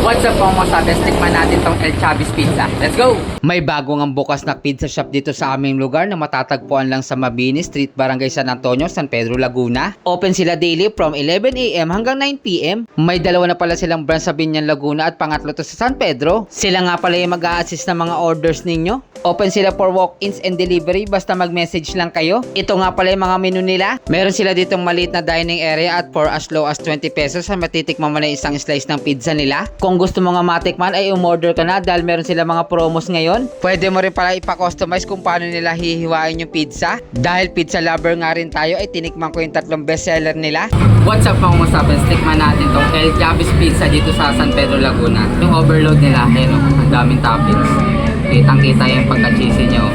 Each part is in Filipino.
What's up mga masabes? Tikman natin tong El Chavez Pizza. Let's go! May bagong ang bukas na pizza shop dito sa aming lugar na matatagpuan lang sa Mabini Street, Barangay San Antonio, San Pedro, Laguna. Open sila daily from 11 AM hanggang 9 PM. May dalawa na pala silang branch sa Binyan, Laguna at pangatlo to sa San Pedro. Sila nga pala yung mag-a-assist ng mga orders ninyo. Open sila for walk-ins and delivery, basta mag-message lang kayo. Ito nga pala yung mga menu nila. Meron sila ditong maliit na dining area at for as low as 20 pesos ay matitikman mo na isang slice ng pizza nila. Kung gusto mo nga matikman ay umorder ka na dahil meron sila mga promos ngayon. Pwede mo rin pala ipa-customize kung paano nila hihiwain yung pizza. Dahil pizza lover nga rin tayo ay tinikman ko yung tatlong bestseller nila. What's up mga masabes? Tikman natin tong El Chavez Pizza dito sa San Pedro, Laguna. Yung overload nila, ayun o, ang daming toppings. Kitang kita yung pagka-cheesy nyo.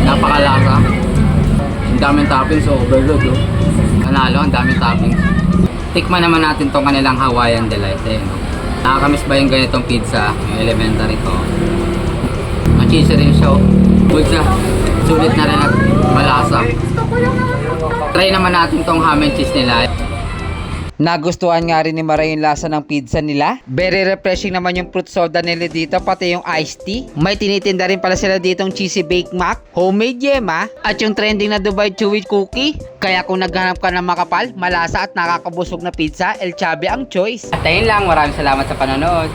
Napakalasa. Ang daming toppings, overload oh. Nanalo, ang daming toppings. Tikman naman natin tong kanilang Hawaiian Delight. Ayun oh. Nakakamiss ba yung ganitong pizza? Yung elementary ko. Ang cheesy rin siya oh. Good siya. Sulit na rin at malasa. Try naman natin tong ham and cheese nila. Nagustuhan nga rin ni Mara yung lasa ng pizza nila. Very refreshing naman yung fruit soda nila dito, pati yung iced tea. May tinitinda rin pala sila ditong cheesy baked mac, homemade yema, at yung trending na Dubai Chewy cookie. Kaya kung naghanap ka ng makapal, malasa at nakakabusog na pizza, El Chavez ang choice. At ayun lang, maraming salamat sa panonood.